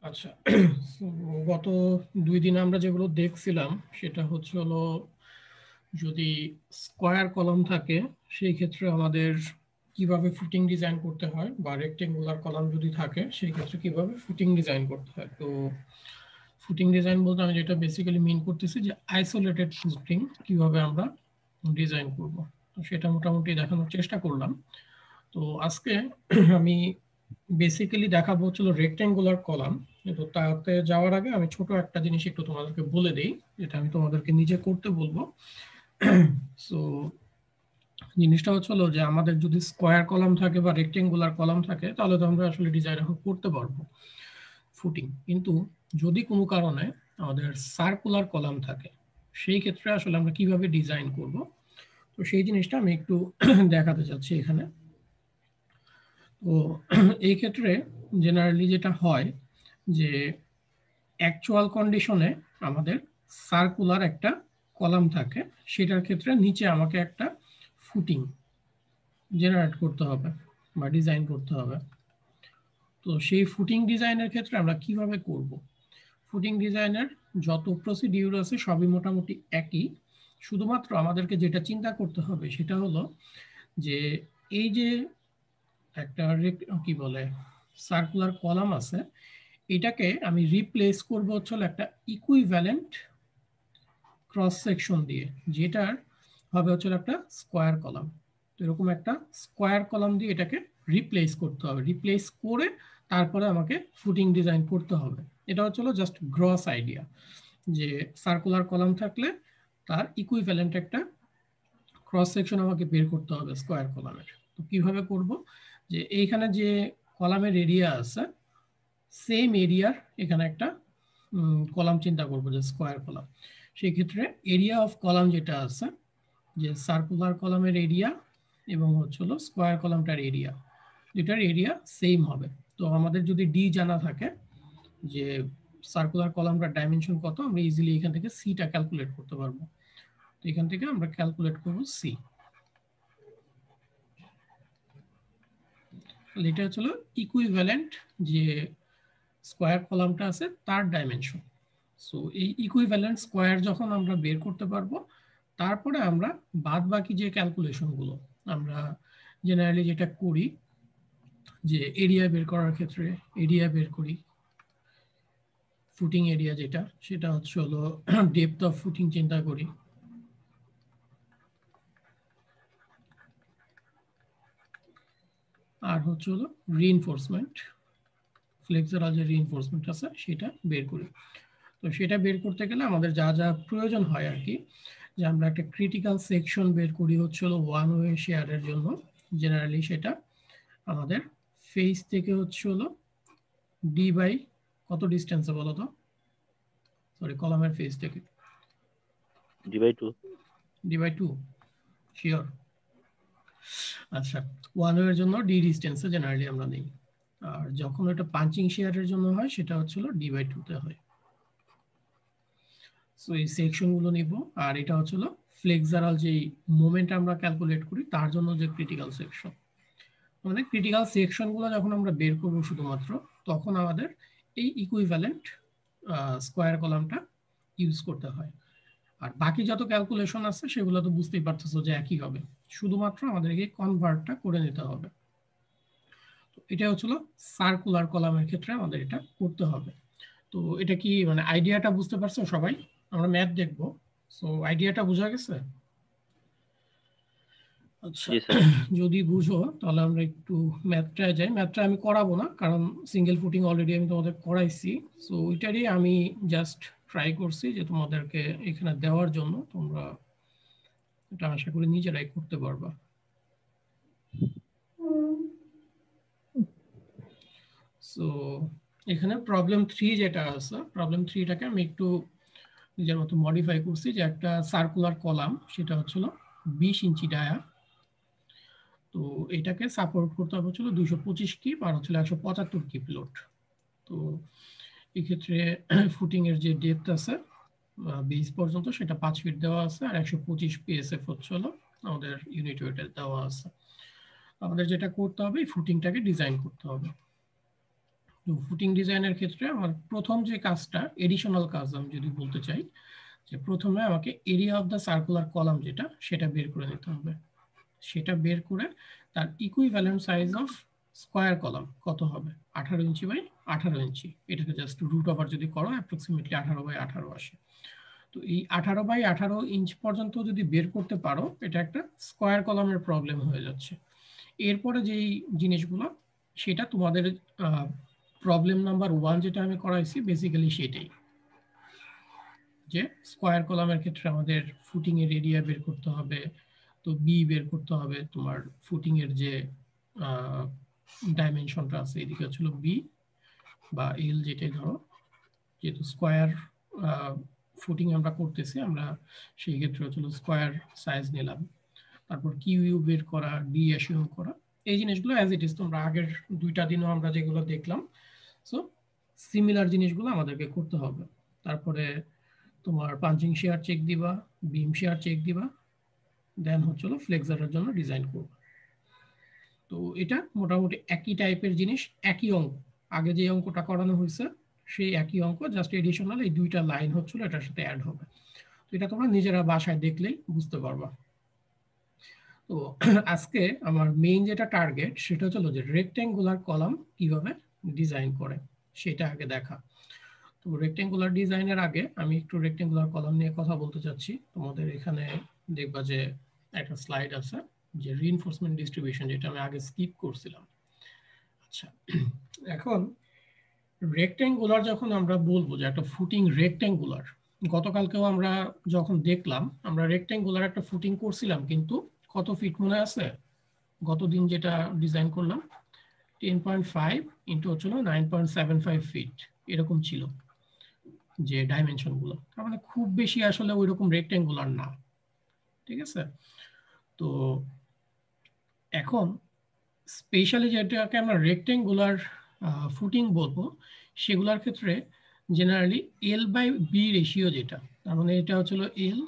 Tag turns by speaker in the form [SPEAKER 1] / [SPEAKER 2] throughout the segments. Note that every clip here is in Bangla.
[SPEAKER 1] আচ্ছা, গত 2 দিন আমরা যেগুলো দেখছিলাম সেটা হচ্ছে হলো, যদি স্কোয়ার কলাম থাকে সেই ক্ষেত্রে আমাদের কিভাবে ফুটিং ডিজাইন করতে হয়, বা রেক্টেঙ্গুলার কলাম যদি থাকে সেই ক্ষেত্রে কিভাবে ফুটিং ডিজাইন করতে হয়। তো ফুটিং ডিজাইন বলতে আমি যেটা বেসিক্যালি মিন করতেছি যে আইসোলেটেড ফুটিং কিভাবে আমরা ডিজাইন করব, তো সেটা মোটামুটি দেখানোর চেষ্টা করলাম। তো আজকে আমি বেসিক্যালি দেখাবো হচ্ছিল রেক্টেঙ্গুলার কলাম। তো তাতে যাওয়ার আগে আমি ছোট একটা জিনিস একটু তোমাদেরকে বলে দিই, যেটা আমি তোমাদেরকে নিজে করতে বলবো। সো জিনিসটা হচ্ছিল যে আমাদের যদি স্কোয়ার কলাম থাকে বা রেক্টেঙ্গুলার কলাম থাকে তাহলে তো আমরা আসলে ডিজাইন এখন করতে পারবো ফুটিং। কিন্তু যদি কোনো কারণে আমাদের সার্কুলার কলাম থাকে সেই ক্ষেত্রে আসলে আমরা কিভাবে ডিজাইন করব, তো সেই জিনিসটা আমি একটু দেখাতে চাচ্ছি এখানে। তো এই ক্ষেত্রে জেনারেলি যেটা হয় যে অ্যাকচুয়াল কন্ডিশনে আমাদের সার্কুলার একটা কলাম থাকে, সেটার ক্ষেত্রে নিচে আমাকে একটা ফুটিং জেনারেট করতে হবে বা ডিজাইন করতে হবে। তো সেই ফুটিং ডিজাইনের ক্ষেত্রে আমরা কিভাবে করব, ফুটিং ডিজাইনের যত প্রসিডিউর আছে সবই মোটামুটি একই। শুধুমাত্র আমাদেরকে যেটা চিন্তা করতে হবে সেটা হলো যে এই যে একটা কি বলে সার্কুলার কলাম আছে, এটাকে আমি রিপ্লেস করব হচ্ছে একটা ইকুইভ্যালেন্ট ক্রস সেকশন দিয়ে, যেটার হবে হচ্ছে একটা স্কোয়ার কলাম। তো এরকম একটা স্কোয়ার কলাম দিয়ে এটাকে রিপ্লেস করতে হবে, রিপ্লেস করে তারপরে আমাকে ফুটিং ডিজাইন করতে হবে। এটা হচ্ছে জাস্ট গ্রস আইডিয়া যে সার্কুলার কলাম থাকলে তার ইকুইভ্যালেন্ট একটা ক্রস সেকশন আমাকে বের করতে হবে স্কোয়ার কলামের। তো কিভাবে করব, যে এইখানে যে কলামের এরিয়া আছে সেম এরিয়ার এখানে একটা কলাম চিন্তা করবো যে স্কোয়ার কলাম। সেই ক্ষেত্রে এরিয়া অফ কলাম যেটা আছে, যে সার্কুলার কলামের এরিয়া এবং হচ্ছে হলো স্কোয়ার কলামটার এরিয়া, দুটার এরিয়া সেম হবে। তো আমাদের যদি ডি জানা থাকে যে সার্কুলার কলামটার ডাইমেনশন কত, আমরা ইজিলি এখান থেকে সিটা ক্যালকুলেট করতে পারবো। তো এখান থেকে আমরা ক্যালকুলেট করব সি। এটা হচ্ছে ইকুইভ্যালেন্ট যে স্কোয়ার কলামটা আছে তার ডাইমেনশন। সো এই ইকুইভ্যালেন্ট স্কোয়ার যখন আমরা বের করতে পারবো, তারপরে আমরা বাদ বাকি যে ক্যালকুলেশনগুলো আমরা জেনারেলি যেটা করি, যে এরিয়া বের করার ক্ষেত্রে এরিয়া বের করি, ফুটিং এরিয়া যেটা সেটা হচ্ছে হলো ডেপথ অফ ফুটিং চিন্তা করি, আর হচ্ছে হলো রিইনফোর্সমেন্ট, ফ্লেক্সারাল যে রিইনফোর্সমেন্ট আছে সেটা বের করি। তো সেটা বের করতে গেলে আমাদের যা যা প্রয়োজন হয় আর কি, যে আমরা একটা ক্রিটিক্যাল সেকশন বের করি হচ্ছে হলো ওয়ান ওয়ে শেয়ারের জন্য। জেনারেলি সেটা আমাদের ফেস থেকে হচ্ছে হলো ডি বাই কত ডিস্টেন্সে বলো তো, সরি কলামের ফেস থেকে
[SPEAKER 2] D/2
[SPEAKER 1] D by two, sure? আচ্ছা, ওয়ান ওয়ের জন্য ডি ডিস্টেন্সে জেনারেলি আমরা নিই, আর যখন ওটা পাঞ্চিং শেয়ারের জন্য হয় সেটা হচ্ছে ডি বাই টুতে হয়। সো এই সেকশনগুলো নিব, আর এটা হচ্ছে ফ্লেক্সারাল যেই মোমেন্ট আমরা ক্যালকুলেট করি তার জন্য যে ক্রিটিক্যাল সেকশন, মানে ক্রিটিক্যাল সেকশনগুলো যখন আমরা বের করবো শুধুমাত্র, তখন আমাদের এই ইকুইভ্যালেন্ট স্কোয়ার কলামটা ইউজ করতে হয়। আর বাকি যত ক্যালকুলেশন আছে সেগুলো তো বুঝতেই পারতেছো যে একই হবে, শুধুমাত্র আমাদেরকে কনভার্টটা করে নিতে হবে। তো এটা হচ্ছিল সার্কুলার কলামের ক্ষেত্রে আমাদের এটা করতে হবে। তো এটা কি মানে আইডিয়াটা বুঝতে পারছো সবাই? আমরা ম্যাথ দেখবো, সো আইডিয়াটা বোঝা গেছে? আচ্ছা,
[SPEAKER 2] জি স্যার।
[SPEAKER 1] যদি বুঝো তাহলে আমরা একটু ম্যাথটায় যাই। ম্যাথটা আমি করাবো না, কারণ সিঙ্গেল ফুটিং অলরেডি আমি তোমাদের করাইছি। সো ওইটারই আমি জাস্ট ট্রাই করছি যে তোমাদেরকে এখানে দেওয়ার জন্য, তোমরা এটা আশা করি নিজেরাই করতে পারবা। সো এখানে প্রবলেম 3 যেটা আছে, প্রবলেম 3টাকে আমি একটু নিজের মতো মডিফাই করছি, যে একটা সার্কুলার কলাম সেটা হচ্ছিল 20 ইঞ্চি ডায়া। তো এটাকে সাপোর্ট করতে হবে হচ্ছিল 225 কিপ আর হচ্ছিল 175 কিপ লোড। তো এক্ষেত্রে ফুটিং এর যে ডেপথ আছে বেস পর্যন্ত সেটা 5 ফিট দেওয়া আছে, আর 125 পিএসএফ হচ্ছে আমাদের ইউনিট ওয়েটে দেওয়া আছে। আমাদের যেটা করতে হবে এই ফুটিংটাকে ডিজাইন করতে হবে। তো ফুটিং ডিজাইনের ক্ষেত্রে আমার প্রথম যে কাজটা, এডিশনাল কাজ আমি যদি বলতে চাই, যে প্রথমে আমাকে area of the circular column যেটা, সেটা বের করে নিতে হবে। সেটা বের করে তার equivalent size of square column কত হবে, 18 ইঞ্চি বাই 18 ইঞ্চি। এটাকে জাস্ট রুট ওভার যদি করো অ্যাপ্রক্সিমেটলি 18 বাই 18 আসে। তো এই 18 বাই 18 ইঞ্চ পর্যন্ত যদি বের করতে পারো, এটা একটা স্কোয়ার কলামের প্রবলেম হয়ে যাচ্ছে। এরপরে যেই জিনিসগুলো, সেটা তোমাদের প্রবলেম নাম্বার 1 যেটা আমি করাইছি বেসিক্যালি সেটাই, যে স্কোয়ার কলামের ক্ষেত্রে আমাদের ফুটিং এর এরিয়া বের করতে হবে। তো বি বের করতে হবে, তোমার ফুটিং এর যে ডাইমেনশনটা আছে, এদিকে হচ্ছিল বি বা এল যেটাই ধরো, যেহেতু স্কোয়ার ফুটিং আমরা করতেছি, আমরা সেই ক্ষেত্রে হচ্ছিল স্কোয়ার সাইজ নিলাম। তারপর কিউ ইউ বের করা, ডি অ্যাসিউম করা, এই জিনিসগুলো অ্যাজ ইট ইজ তোমরা আগের 2টা দিনও আমরা যেগুলো দেখলাম, সো সিমিলার জিনিসগুলো আমাদেরকে করতে হবে। তারপরে তোমার পাঞ্চিং শেয়ার চেক দিবা, বিম শেয়ার চেক দিবা, দেন হচ্ছিল ফ্লেক্সারের জন্য ডিজাইন করবা। তো এটা মোটামুটি একই টাইপের জিনিস, একই অঙ্ক, আগে যে অঙ্কটা করানো হয়েছে সেই একই অঙ্ক, জাস্ট এডিশনাল এই 2টা লাইন হচ্ছিল এটার সাথে অ্যাড হবে। তো এটা তোমরা নিজেরা বাসায় দেখলেই বুঝতে পারবা। তো আজকে আমার মেইন যেটা টার্গেট সেটা হলো যে রেক্ট্যাঙ্গুলার কলাম কিভাবে ডিজাইন করে সেটা আগে দেখা। তো রেক্ট্যাঙ্গুলার ডিজাইনের আগে আমি একটু রেক্ট্যাঙ্গুলার কলাম নিয়ে কথা বলতে চাচ্ছি। তোমাদের এখানে দেখবা যে একটা স্লাইড আছে, যে রিইনফোর্সমেন্ট ডিস্ট্রিবিউশন, যেটা আমি আগে স্কিপ করছিলাম। আচ্ছা, এখন রেক্ট্যাঙ্গুলার যখন আমরা বলবো যে একটা ফুটিং রেক্ট্যাঙ্গুলার, গতকালকেও আমরা যখন দেখলাম, আমরা রেক্ট্যাঙ্গুলার একটা ফুটিং করছিলাম, কিন্তু কত ফিট মনে আছে? গতদিন যেটা ডিজাইন করলাম 10.5 ইন্টু হচ্ছিল 9.75 ফিট, এরকম ছিল যে ডাইমেনশন গুলো। তার মানে খুব বেশি আসলে ওই রকম রেক্ট্যাঙ্গুলার না, ঠিক আছে? তো এখন স্পেশালি যেটাকে আমরা রেক্ট্যাঙ্গুলার ফুটিং বলবো, সেগুলোর ক্ষেত্রে generally L by B ratio যেটা, তার মানে এটা হচ্ছিল এল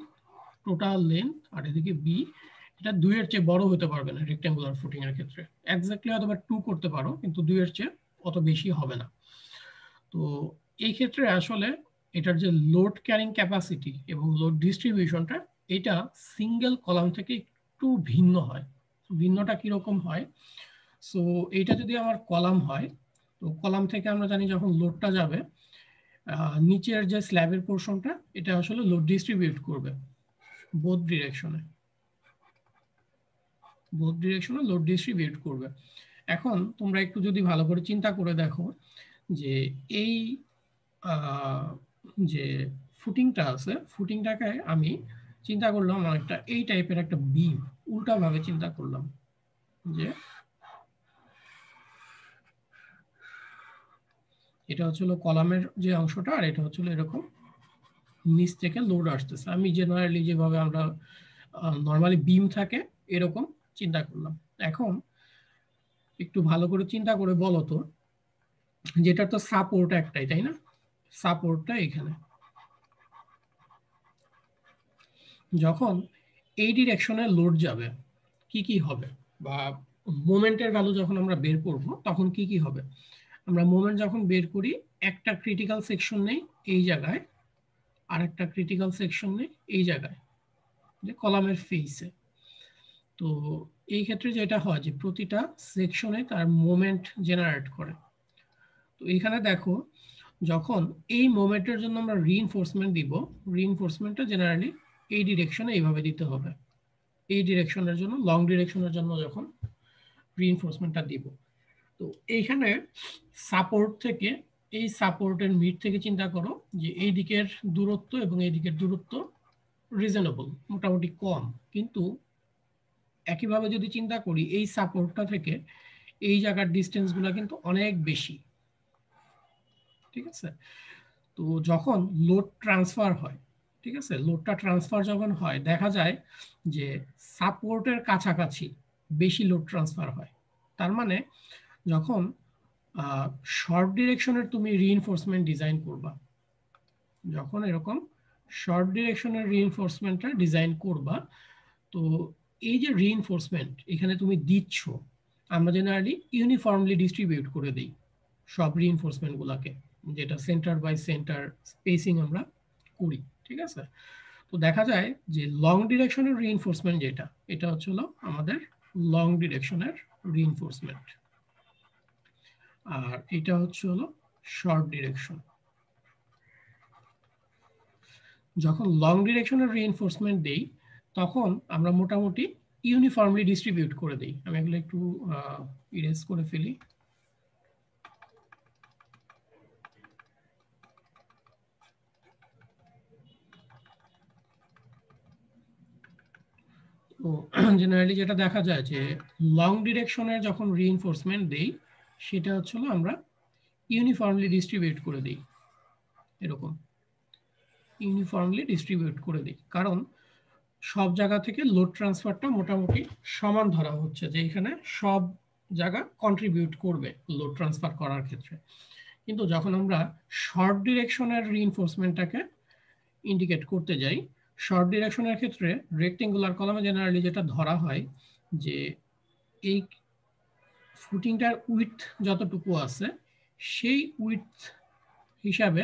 [SPEAKER 1] টোটাল লেন্থ, আর এদিকে বি, এটা 2 এর চেয়ে বড় হতে পারবে না রেক্ট্যাঙ্গুলার ফুটিং এর ক্ষেত্রে। এক্স্যাক্টলি হয়তো 2 করতে পারো, কিন্তু 2 এর চেয়ে অত বেশি হবে না। তো এই ক্ষেত্রে আসলে এটার যে লোড ক্যারিং ক্যাপাসিটি এবং লোড ডিস্ট্রিবিউশনটা, এটা সিঙ্গেল কলাম থেকে একটু ভিন্ন হয়। ভিন্নটা কিরকম হয়? সো এইটা যদি আমার কলাম হয়, তো কলাম থেকে আমরা জানি যখন লোডটা যাবে, নিচের যে স্ল্যাবের পোর্শনটা, এটা আসলে লোড ডিস্ট্রিবিউট করবে বোথ ডিরেকশনে, লোড ডিস্ট্রিবিউট করবে। এখন তোমরা একটু যদি ভালো করে চিন্তা করে দেখো, যে এই যে ফুটিংটা আছে, ফুটিংটাকে আমি চিন্তা করলাম একটা এই টাইপের একটা বিম, উল্টাভাবে চিন্তা করলাম, যে এটা হচ্ছিল কলামের যে অংশটা, আর এটা হচ্ছিল এরকম নিচ থেকে লোড আসতেছে। আমি জেনারেলি যেভাবে আমরা নর্মালি বিম থাকে এরকম চিন্তা করলাম। এখন একটু ভালো করে চিন্তা করে বলো তো, যেটা তো সাপোর্ট একটাই, তাই না? সাপোর্টটা এখানে, যখন এই ডিরেকশনে লোড যাবে কি কি হবে, বা মোমেন্টের ভ্যালু যখন আমরা বের করব তখন কি কি হবে? আমরা মোমেন্ট যখন বের করি, একটা ক্রিটিক্যাল সেকশন নেই এই জায়গায়, আর একটা ক্রিটিক্যাল সেকশন নেই এই জায়গায়, যে কলামের ফেসে। তো এই ক্ষেত্রে যেটা হয় যে প্রতিটা সেকশনে তার মোমেন্ট জেনারেট করে। তো এখানে দেখো, যখন এই মোমেন্টের জন্য আমরা রিইনফোর্সমেন্ট দিব, রিইনফোর্সমেন্টটা জেনারেলি এই ডিরেকশনে এইভাবে দিতে হবে। এই ডিরেকশনের জন্য, লং ডিরেকশনের জন্য যখন রিইনফোর্সমেন্টটা দিব, তো এইখানে সাপোর্ট থেকে, এই সাপোর্টের মিড থেকে চিন্তা করো যে এই দিকের দূরত্ব এবং এই দিকের দূরত্ব রিজনেবল, মোটামুটি কম, কিন্তু একইভাবে যদি চিন্তা করি এই সাপোর্টটা থেকে এই জায়গার ডিস্টেন্সগুলো কিন্তু অনেক বেশি, ঠিক আছে? তো যখন লোড ট্রান্সফার হয়, ঠিক আছে, লোডটা ট্রান্সফার যখন হয়, দেখা যায় যে সাপোর্টের কাছাকাছি বেশি লোড ট্রান্সফার হয়। তার মানে যখন শর্ট ডিরেকশনের তুমি রিইনফোর্সমেন্ট ডিজাইন করবা, যখন এরকম শর্ট ডিরেকশনের রিইনফোর্সমেন্টটা ডিজাইন করবা, তো এই যে রিইনফোর্সমেন্ট এখানে তুমি দিচ্ছ, আমরা জেনারেলি ইউনিফর্মলি ডিস্ট্রিবিউট করে দিই সব রিইনফোর্সমেন্ট গুলাকে, যেটা সেন্টার বাই সেন্টার স্পেসিং আমরা করি, ঠিক আছে? তো দেখা যায় যে লং ডিরেকশনের রিইনফোর্সমেন্ট যেটা, এটা হচ্ছে হলো আমাদের লং ডিরেকশনের রিইনফোর্সমেন্ট, আর এটা হচ্ছে হলো শর্ট ডিরেকশন। যখন লং ডিরেকশনের রিইনফোর্সমেন্ট দেই তখন আমরা মোটামুটি ইউনিফর্মলি ডিস্ট্রিবিউট করে দেই। আমি এগুলো একটু ইরেজ করে ফেলি। তো জেনারেলি যেটা দেখা যায় যে লং ডিরেকশনের যখন রিইনফোর্সমেন্ট দেই সেটা হচ্ছে হলো আমরা ইউনিফর্মলি ডিস্ট্রিবিউট করে দিই, এরকম ইউনিফর্মলি ডিস্ট্রিবিউট করে দিই, কারণ সব জায়গা থেকে লোড ট্রান্সফারটা মোটামুটি সমান ধরা হচ্ছে, যে এখানে সব জায়গা কন্ট্রিবিউট করবে লোড ট্রান্সফার করার ক্ষেত্রে। কিন্তু যখন আমরা শর্ট ডিরেকশনের রিইনফোর্সমেন্টটাকে ইন্ডিকেট করতে যাই, শর্ট ডিরেকশনের ক্ষেত্রে রেক্টেঙ্গুলার কলামে জেনারেলি যেটা ধরা হয় যে এই ফুটিংটার উইথ যতটুকু আছে সেই উইথ হিসাবে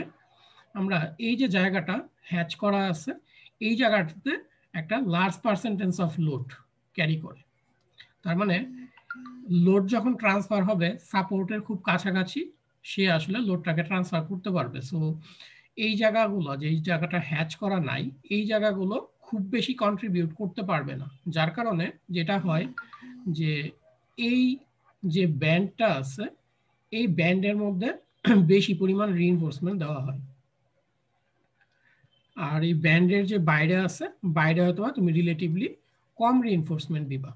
[SPEAKER 1] আমরা এই যে জায়গাটা হ্যাচ করা আছে এই জায়গাটাতে একটা large percentage of load carry করে। তার মানে লোড যখন ট্রান্সফার হবে সাপোর্টের খুব কাছাকাছি সে আসলে লোডটাকে ট্রান্সফার করতে পারবে। সো এই জায়গাগুলো, যে এই জায়গাটা হ্যাচ করা নাই, এই জায়গাগুলো খুব বেশি কন্ট্রিবিউট করতে পারবে না, যার কারণে যেটা হয় যে এই যে ব্যান্ডটা আছে এই ব্যান্ডের মধ্যে বেশি পরিমাণ রিইনফোর্সমেন্ট দেওয়া হয়। আর এই ব্যান্ডের যে বাইরে আছে বাইরে হয়তো তুমি রিলেটিভলি কম রিইনফোর্সমেন্ট দিবা।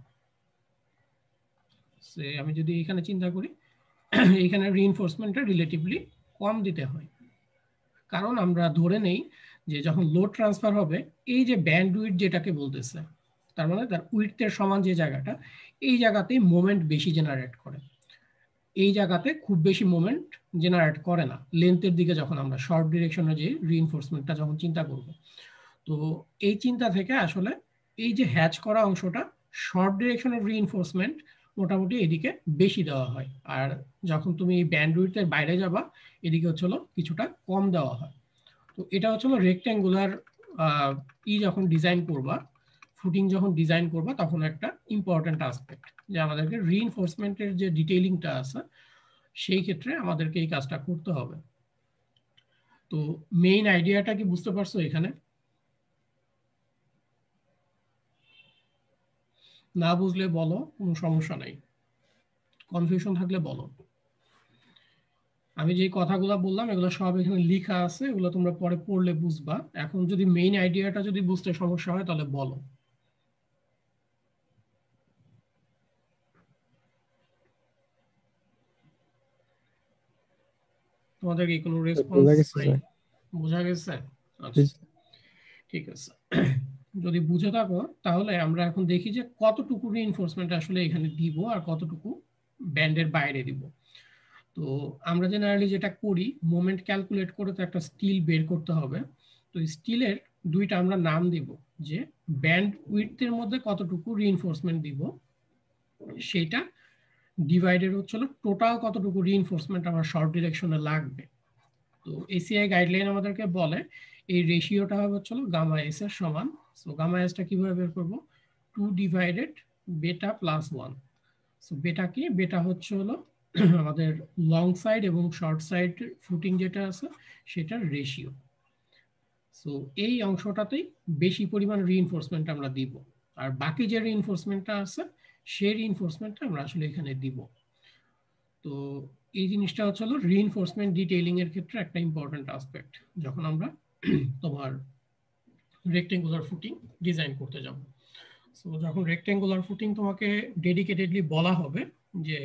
[SPEAKER 1] আমি যদি এখানে চিন্তা করি এইখানে রিইনফোর্সমেন্টটা রিলেটিভলি কম দিতে হয়, কারণ আমরা ধরে নেই যে যখন লোড ট্রান্সফার হবে এই যে ব্যান্ড উইডথ যেটাকে বলতেছে, তার মানে তার উইডথের সমান যে জায়গাটা, এই জায়গাতেই মোমেন্ট বেশি জেনারেট করে, এই জায়গাতে খুব বেশি মোমেন্ট জেনারেট করে না লেন্থের দিকে যখন আমরা শর্ট ডিরেকশনে যে রিইনফোর্সমেন্টটা যখন চিন্তা করব। তো এই চিন্তা থেকে আসলে এই যে হ্যাচ করা অংশটা শর্ট ডিরেকশনের রিইনফোর্সমেন্ট মোটামুটি এদিকে বেশি দেওয়া হয়, আর যখন তুমি ব্যান্ড উইডথের বাইরে যাবা এদিকে হচ্ছে হলো কিছুটা কম দেওয়া হয়। তো এটা হচ্ছে হলো রেক্ট্যাঙ্গুলার যখন ডিজাইন করবা, ফুটিং যখন ডিজাইন করবা তখন একটা ইম্পর্টেন্ট আসপেক্ট যে আমাদেরকে রিইনফোর্সমেন্টের যে ডিটেইলিংটা আছে সেই ক্ষেত্রে আমাদেরকে এই কাজটা করতে হবে। তো মেইন আইডিয়াটা কি বুঝতে পারছো এখানে? না বুঝলে বলো, কোনো সমস্যা নাই, কনফিউশন থাকলে বলো। আমি যে কথাগুলো বললাম এগুলো সব এখানে লেখা আছে, এগুলো তোমরা পরে পড়লে বুঝবা। এখন যদি মেইন আইডিয়াটা যদি বুঝতে সমস্যা হয় তাহলে বলো। তোমাদের কি কোনো রেসপন্স নাই? বোঝা গেছে? আচ্ছা, ঠিক আছে। যদি বুঝে থাকো তাহলে আমরা এখন দেখি যে কতটুকু রিইনফোর্সমেন্ট আসলে এখানে দিব আর কতটুকু ব্যান্ডের বাইরে দিব। তো আমরা জেনারেলি যেটা করি, মোমেন্ট ক্যালকুলেট করে তো একটা স্টিল বের করতে হবে। তো স্টিলের দুইটা আমরা নাম দিব, যে ব্যান্ড উইডথের মধ্যে কতটুকু রিইনফোর্সমেন্ট দিব সেটা ডিভাইডেড হচ্ছিল টোটাল কতটুকু রিইনফোর্সমেন্ট আমার শর্ট ডিরেকশনে লাগবে। তো এসিআই গাইডলাইন আমাদেরকে বলে এই রেশিওটা হবে হচ্ছিল গামা এস এর সমান। সো গামা এসটা কিভাবে বের করব? 2 ডিভাইডেড বেটা প্লাস 1। সো বেটা কি? বেটা হচ্ছে হলো আমাদের লং সাইড এবং শর্ট সাইড ফুটিং যেটা আছে সেটার রেশিও। সো এই অংশটাতেই বেশি পরিমাণ রিইনফোর্সমেন্ট আমরা দিব, আর বাকি যে রিইনফোর্সমেন্টটা আছে সেই রিইনফোর্সমেন্টটা আমরা আসলে এখানে দিব। তো এই জিনিসটা হচ্ছে হলো রিইনফোর্সমেন্ট ডিটেইলিং এর ক্ষেত্রে একটা ইম্পর্টেন্ট আসপেক্ট যখন আমরা তোমার রেক্টেঙ্গুলার ফুটিং ডিজাইন করতে যাব। সো যখন রেক্টেঙ্গুলার ফুটিং তোমাকে ডেডিকেটেডলি বলা হবে যে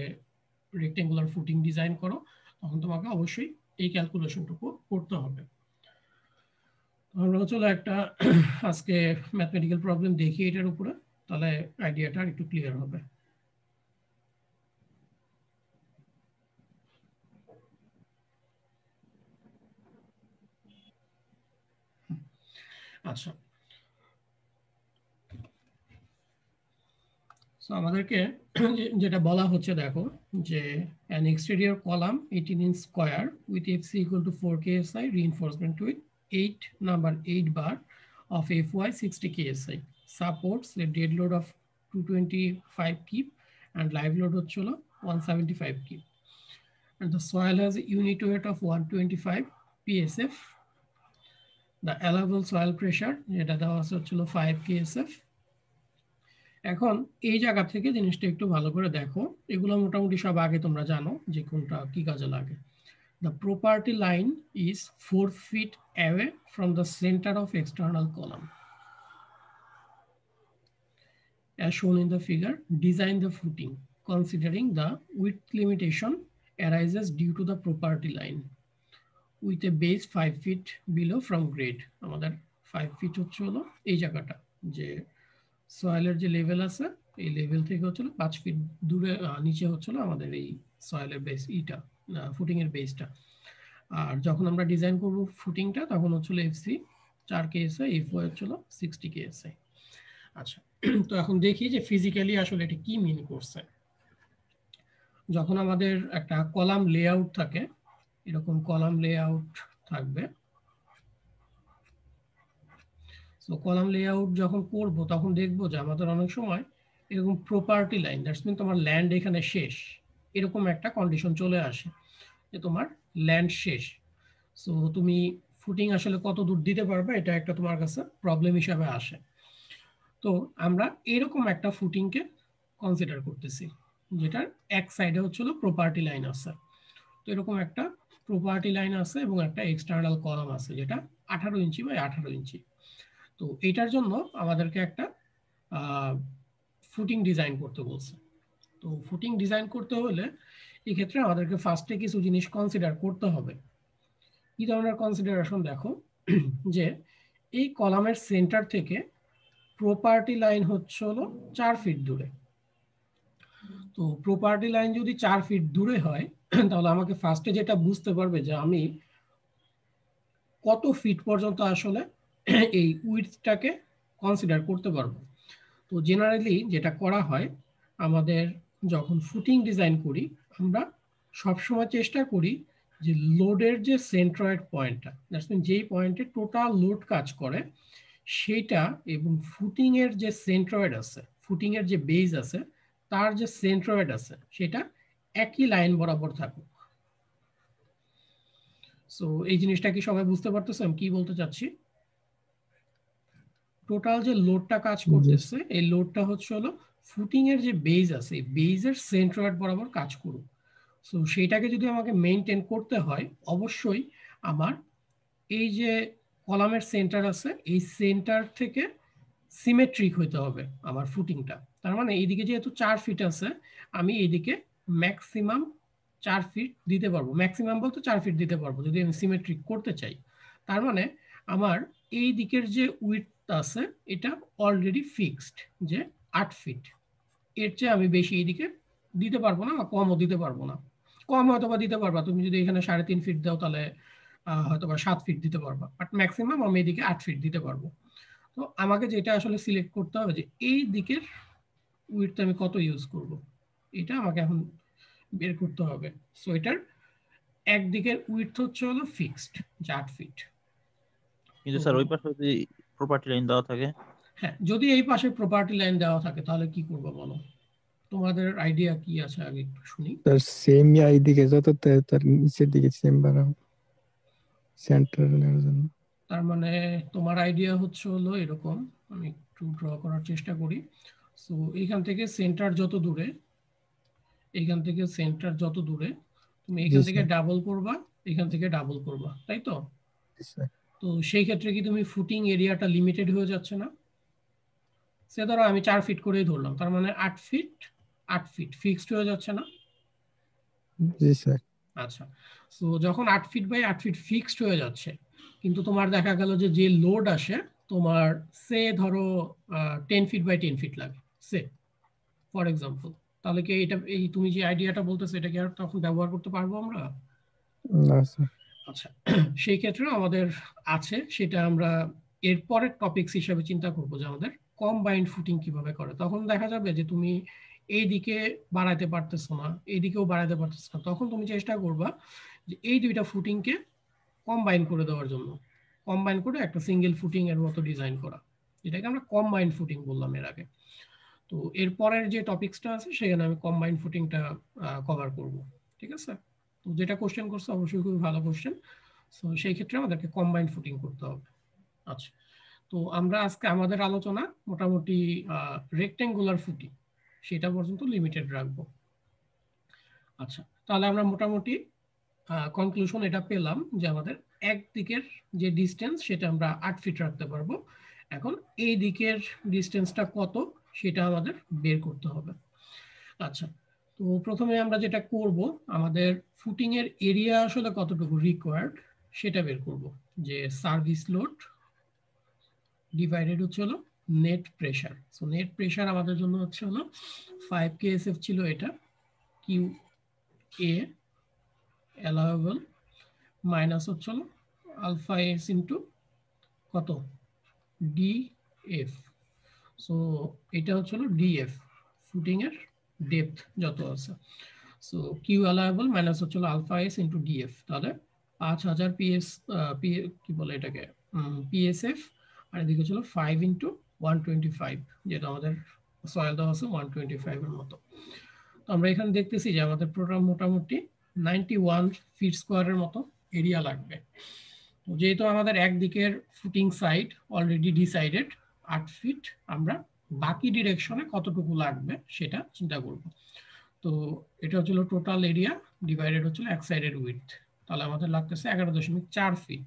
[SPEAKER 1] রেক্টেঙ্গুলার ফুটিং ডিজাইন করো, তখন তোমাকে অবশ্যই এই ক্যালকুলেশনটুকু করতে হবে। আমরা চলো একটা আজকে ম্যাথমেটিক্যাল প্রবলেম দেখি এটার উপরে, তাহলে আইডিয়াটা একটু ক্লিয়ার হবে। আচ্ছা, সো আমাদেরকে যেটা বলা হচ্ছে দেখো যে an exterior column 18 inch square with FC equal to 4 KSI reinforcement with 8 number 8 bar of FY 60 KSI supports a dead load of 225 kip and live load হচ্ছে হলো 175 kip and the soil has a unit weight of 125 PSF. The allowable soil pressure যেটা দেওয়া আছে হচ্ছে 5 KSF. এখন এই জায়গা থেকে জিনিসটা একটু ভালো করে দেখো, এগুলো মোটামুটি সব আগে তোমরা জানো যে কোনটা কি কাজে লাগে। The property line is 4 feet away from the center of external column. As shown in the figure, design the footing considering the width limitation arises due to the property line with a base 5 feet below from grade. আমাদের 5 feet হচ্ছে হলো এই জায়গাটা যে সয়েলের যে লেভেল আছে এই লেভেল থেকে হচ্ছিল 5 ফিট দূরে নিচে হচ্ছিল আমাদের এই সয়েলের বেস ইটা ফুটিং এর বেসটা। আর যখন আমরা ডিজাইন করব ফুটিংটা তখন হচ্ছিল এফসি 4 কেএসআই, এফও হচ্ছিল 60 কেএসআই। আচ্ছা, তো এখন দেখি যে ফিজিক্যালি আসলে এটা কি মিন করছে। যখন আমাদের একটা কলাম লেআউট থাকে, এরকম কলাম লেআউট থাকবে, সো কলাম লেআউট যখন করব তখন দেখব যে আমাদের অনেক সময় এরকম প্রপার্টি লাইন, দ্যাটস মিন তোমার ল্যান্ড এখানে শেষ, এরকম একটা কন্ডিশন চলে আসে যে তোমার ল্যান্ড শেষ। সো তুমি ফুটিং আসলে কত দূর দিতে পারবে এটা একটা তোমার কাছে প্রবলেম হিসাবে আসে। তো আমরা এরকম একটা ফুটিংকে কনসিডার করতেছি যেটার এক সাইডে হচ্ছিল প্রপার্টি লাইন আছে। তো এরকম একটা প্রপার্টি লাইন আছে এবং একটা এক্সটার্নাল কলাম আছে যেটা 18 ইঞ্চি বাই 18 ইঞ্চি। তো এটার জন্য আমাদেরকে একটা ফুটিং ডিজাইন করতে বলছে। তো ফুটিং ডিজাইন করতে হলে এক্ষেত্রে আমাদেরকে ফার্স্টে কিছু জিনিস কনসিডার করতে হবে। কি ধরনের কনসিডারেশন দেখো, যে এই কলামের সেন্টার থেকে প্রপার্টি লাইন হচ্ছে হলো 4 ফিট দূরে। তো প্রপার্টি লাইন যদি 4 ফিট দূরে হয় তাহলে আমাকে ফার্স্টে যেটা বুঝতে পারবে যে আমি কত ফিট পর্যন্ত আসলে এই উইডথটাকে কনসিডার করতে পারবো। তো জেনারেলি যেটা করা হয়, আমাদের যখন ফুটিং ডিজাইন করি আমরা সবসময় চেষ্টা করি যে লোডের যে সেন্ট্রয়েড পয়েন্টটা, দ্যাটস মিন যেই পয়েন্টে টোটাল লোড কাজ করে সেইটা এবং ফুটিং এর যে সেন্ট্রয়েড আছে, ফুটিং এর যে বেজ আছে তার যে সেন্ট্রয়েড আছে সেটা একই লাইন বরাবর থাকুক। সো এই জিনিসটা কি সবাই বুঝতে পারতেছে আমি কি বলতে চাচ্ছি? টোটাল যে লোডটা কাজ করতেছে এই লোডটা হচ্ছে হলো ফুটিং এর যে বেজ আছে বেজের সেন্ট্রয়েড বরাবর কাজ করুক। সো সেইটাকে যদি আমাকে মেইনটেইন করতে হয় অবশ্যই আমার এই যে কলামের সেন্টার আছে এই সেন্টার থেকে সিমেট্রিক হইতে হবে আমার ফুটিংটা। তার মানে এইদিকে যেহেতু 4 ফিট আছে আমি এইদিকে ম্যাক্সিমাম 4 ফিট দিতে পারবো, ম্যাক্সিমাম বলতে 4 ফিট দিতে পারবো যদি আমি সিমেট্রিক করতে চাই। তার মানে আমার এই দিকের যে উইডথ আছে এটা অলরেডি ফিক্সড যে 8 ফিট, এর চেয়ে আমি বেশি এইদিকে দিতে পারবো না বা কমও দিতে পারবো না। কম হয়তো বা দিতে পারবা তুমি যদি এখানে 3.5 ফিট দাও তাহলে হয়তো বা 7 ফিট দিতে পারবা, বাট ম্যাক্সিমাম আমি এদিকে 8 ফিট দিতে পারবো। তো আমাকে যেটা আসলে সিলেক্ট করতে হবে যে এই দিকের উইডথ আমি কত ইউজ করব, এটা আমাকে এখন বের করতে হবে। সো এটার একদিকের উইডথ হচ্ছে হলো ফিক্সড যে 8 ফিট।
[SPEAKER 2] কিন্তু স্যার ওই পাশে যদি প্রপার্টি লাইন দেওয়া থাকে,
[SPEAKER 1] হ্যাঁ যদি এই পাশে প্রপার্টি লাইন দেওয়া থাকে তাহলে কি করবো বলো, তোমাদের আইডিয়া কি আছে আগে একটু শুনি।
[SPEAKER 3] তার সেম এইদিকে যত তার নিচের দিকে সেম বানাও সেন্টার নেওয়ার জন্য।
[SPEAKER 1] তার মানে তোমার আইডিয়া হচ্ছে হলো এরকম, আমি একটু ড্র করার চেষ্টা করি। সো এইখান থেকে সেন্টার যত দূরে, এইখান থেকে সেন্টার যত দূরে তুমি এখান থেকে ডাবল করবা, এখান থেকে ডাবল করবা, তাই তো? তো সেই ক্ষেত্রে কি তুমি ফুটিং এরিয়াটা লিমিটেড হয়ে যাচ্ছে না? সে ধরো আমি 4 ফিট করেই ধরলাম, তার মানে 8 ফিট 8 ফিট ফিক্সড হয়ে যাচ্ছে না?
[SPEAKER 3] জি স্যার।
[SPEAKER 1] আচ্ছা, সো যখন 8 ফিট বাই 8 ফিট ফিক্সড হয়ে যাচ্ছে কিন্তু তোমার দেখা গেল যে যে লোড আসে তোমার সে ধরো 10 ফিট বাই 10 ফিট লাগে সে ফর এক্সাম্পল, তাহলে কি এটা এই তুমি যে আইডিয়াটা বলতেছো এটা কি আর তখন ব্যবহার করতে পারবো আমরা?
[SPEAKER 3] না স্যার।
[SPEAKER 1] আচ্ছা, সেই ক্ষেত্রে আমাদের আছে, সেটা আমরা এর পরের টপিকস হিসেবে চিন্তা করবো যে আমাদের কম্বাইন্ড ফুটিং কিভাবে করে। তখন দেখা যাবে যে তুমি এই দিকে বাড়াতে পারতেছো না, এইদিকেও বাড়াতে পারতেছো না, তখন তুমি চেষ্টা করবা যে এই দুইটা ফুটিংকে কম্বাইন করে দেওয়ার জন্য, কম্বাইন করে একটা সিঙ্গেল ফুটিং এর মতো ডিজাইন করা, এটাকে আমরা কম্বাইন্ড ফুটিং বললাম এর আগে। তো এর পরের যে টপিকসটা আছে সেখানে আমি কম্বাইন্ড ফুটিংটা কভার করব, ঠিক আছে। তো যেটা কোশ্চেন করছে অবশ্যই খুবই ভালো কোশ্চেন। সো সেই ক্ষেত্রে আমাদেরকে কম্বাইন্ড ফুটিং করতে হবে। আচ্ছা, তো আমরা আজকে আমাদের আলোচনা মোটামুটি রেক্টেঙ্গুলার ফুটিং সেটা পর্যন্ত লিমিটেড রাখবো। আচ্ছা, তাহলে আমরা মোটামুটি কনক্লুশন এটা পেলাম যে আমাদের একদিকের যে ডিস্টেন্স সেটা আমরা 8 ফিট রাখতে পারবো। এখন এই দিকের ডিস্টেন্সটা কত সেটা আমাদের বের করতে হবে। আচ্ছা, তো প্রথমে আমরা যেটা করব, আমাদের ফুটিং এর এরিয়া আসলে কতটুকু রিকোয়ার্ড সেটা বের করব, যে সার্ভিস লোড ডিভাইডেড হচ্ছে হলো net pressure. So net pressure আমাদের জন্য হচ্ছে হলো 5 kSF ছিল, এটা কিউ এ অ্যালাউয়েবল মাইনাস হচ্ছে হলো আলফা এস ইন্টু কত ডিএফ। সো এটা হচ্ছে হলো ডিএফ, ফুটিং এর ডেপথ যত আছে। সো কিউ অ্যালাউয়েবল মাইনাস হচ্ছে হলো আলফা এস ইন্টু ডিএফ, তাহলে 5000 পিএস কি বলে এটাকে পিএসএফ, আর এদিকে ছিল 5 ইন্টু 125, যেটা আমাদের সয়েল দেওয়া আছে 125 এর মতো। তো আমরা এখানে দেখতেছি যে আমাদের প্রোগ্রাম মোটামুটি 91 ফিট স্কোয়ারের মতো এরিয়া লাগবে। যেহেতু আমাদের একদিকের footing side already decided 8 feet, আমরা বাকি ডিরেকশনে কতটুকু লাগবে সেটা চিন্তা করব। তো এটা হচ্ছিল টোটাল এরিয়া ডিভাইডেড হচ্ছিল এক সাইডের উইডথ, তাহলে আমাদের লাগতেছে 11.4 ফিট।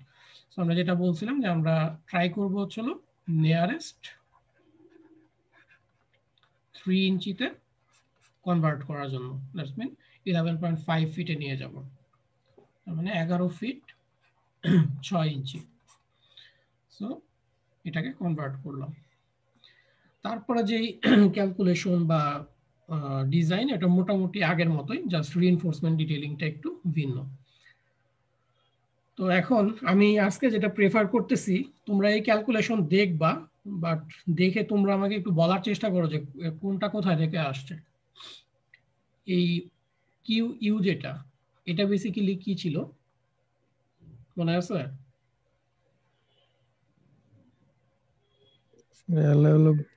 [SPEAKER 1] তো আমরা যেটা বলছিলাম যে আমরা ট্রাই করব হচ্ছিল নিয়ারেস্ট 3 ইঞ্চিতে কনভার্ট করার জন্য, দ্যাটস মিন 11.5 ফিটে নিয়ে যাব, তার মানে 11 ফিট 6 ইঞ্চি। সো এটাকে কনভার্ট করলাম। তারপরে যেই ক্যালকুলেশন বা ডিজাইন, এটা মোটামুটি আগের মতোই, জাস্ট রিইনফোর্সমেন্ট ডিটেইলিংটা একটু ভিন্ন। তো এখন আমি আজকে যেটা প্রেফার করতেছি, তোমরা এই ক্যালকুলেশন দেখবা, বাট দেখে তোমরা আমাকে একটু বলার চেষ্টা করো যে কোনটা কোথায় থেকে আসছে। এই কিউ ইউ যেটা, এটা বেসিক্যালি কি ছিল মনে আছে?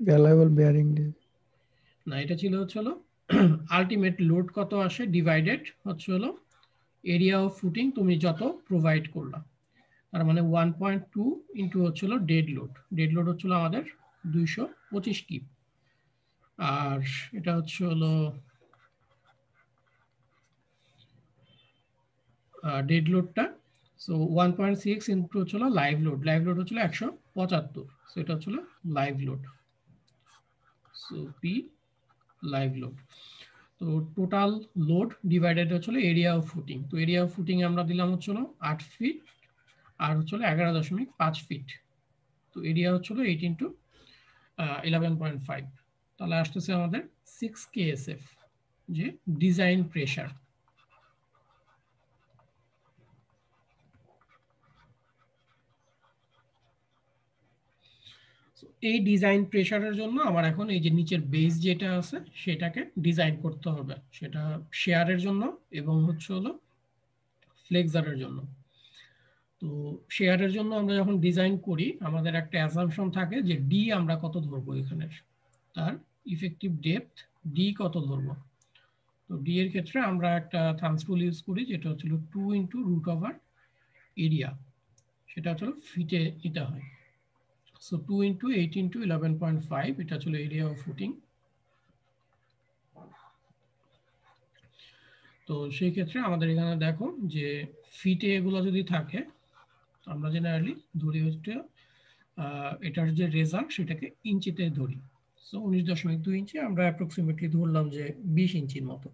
[SPEAKER 3] অ্যালাউয়েবল বেয়ারিং
[SPEAKER 1] না, এটা ছিল হচ্ছে হলো আলটিমেট লোড কত আসে ডিভাইডেড হচ্ছে হলো এরিয়া অফ ফুটিং তুমি যত প্রোভাইড করলা, তার মানে 1.2 ইন্টু হচ্ছে হলো ডেড লোড। ডেড লোড হচ্ছিল আমাদের 225 কিপ, আর এটা হচ্ছে হলো ডেড লোডটা। সো 1.6 ইন্টু হচ্ছিল লাইভ লোড, লাইভ লোড হচ্ছিল 175, সো এটা হচ্ছিল live load. So P live load. তো টোটাল লোড ডিভাইডেড হচ্ছিল এরিয়া অফ ফুটিং। তো এরিয়া অফ ফুটিং আমরা দিলাম হচ্ছিল 8 ফিট, আর হচ্ছিল 11.5 ফিট। তো এরিয়া হচ্ছিল 8 ইন্টু 11.5, তাহলে আসতেছে আমাদের 6 kSF যে ডিজাইন প্রেসার। এই ডিজাইন প্রেসারের জন্য আমার এখন এই যে নিচের বেস যেটা আছে সেটাকে ডিজাইন করতে হবে, সেটা শেয়ারের জন্য এবং হচ্ছে হলো ফ্লেক্সারের জন্য। তো শেয়ারের জন্য আমরা যখন ডিজাইন করি আমাদের একটা অ্যাসাম্পশন থাকে যে ডি আমরা কত ধরবো, এখানে তার ইফেক্টিভ ডেপথ ডি কত ধরবো। তো ডি এর ক্ষেত্রে আমরা একটা থাম্বস রুল ইউজ করি, যেটা হচ্ছিল 2 ইন্টু রুট ওভার এরিয়া, সেটা হচ্ছিল ফিটে নিতে হয়। সো 2 ইন্টু 8 ইন্টু 11.5, এটা হচ্ছিল এরিয়া অফ ফুটিং। তো সেই ক্ষেত্রে আমাদের এখানে দেখো যে ফিটে এগুলো যদি থাকে, আমরা জেনারেলি ধরি হচ্ছে এটার যে রেজাল্ট সেটাকে ইঞ্চিতে ধরি। সো 19.2 ইঞ্চি আমরা অ্যাপ্রক্সিমেটলি ধরলাম যে 20 ইঞ্চির মতো।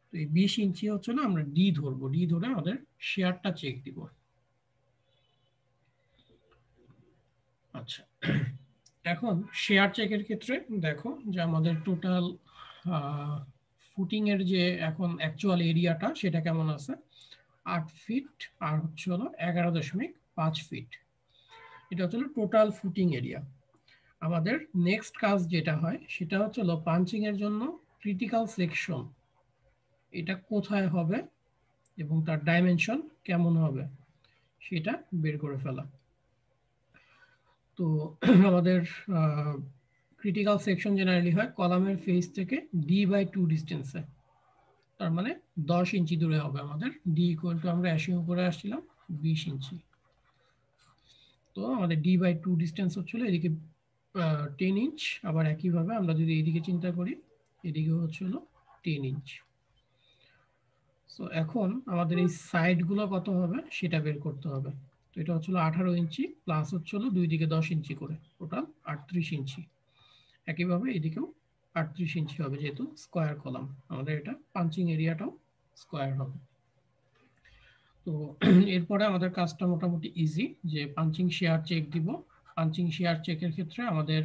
[SPEAKER 1] তো এই 20 ইঞ্চি হচ্ছে না, আমরা ডি ধরবো, ডি ধরে আমাদের শেয়ারটা চেক দিব। আচ্ছা, এখন শেয়ার চেকের ক্ষেত্রে দেখো যে আমাদের টোটাল ফুটিং এর যে এখন অ্যাকচুয়াল এরিয়াটা সেটা কেমন আছে, 8 ফিট আর হচ্ছে হলো 11.5 ফিট। এটা হচ্ছে টোটাল ফুটিং এরিয়া। আমাদের নেক্সট কাজ যেটা হয় সেটা হচ্ছে পাঞ্চিং এর জন্য ক্রিটিক্যাল সেকশন এটা কোথায় হবে এবং তার ডাইমেনশন কেমন হবে সেটা বের করে ফেলা। তো আমাদের ক্রিটিক্যাল সেকশন জেনারেলি হয় কলামের ফেস থেকে d/2 ডিস্টেন্সে, তার মানে 10 ইঞ্চি দূরে হবে আমাদের। d ইকুয়াল টু আমরা অ্যাসিউম করে আসছিলাম 20 ইঞ্চি। তো আমাদের d/2 ডিস্টেন্স হচ্ছিল এদিকে 10 ইঞ্চ, আবার একইভাবে আমরা যদি এইদিকে চিন্তা করি এদিকে হচ্ছিল 10 ইঞ্চ। সো এখন আমাদের এই সাইডগুলো কত হবে সেটা বের করতে হবে। তো এটা হচ্ছিল 18 ইঞ্চি প্লাস হচ্ছিল দুই দিকে 10 ইঞ্চি করে, টোটাল 38 ইঞ্চি। একইভাবে এদিকেও 38 ইঞ্চি হবে, যেহেতু স্কোয়ার কলাম আমাদের এটা পাঞ্চিং এরিয়াটাও স্কোয়ার হবে। তো এরপরে আমাদের কাজটা মোটামুটি ইজি, যে পাঞ্চিং শেয়ার চেক দিব। পাঞ্চিং শেয়ার চেকের ক্ষেত্রে আমাদের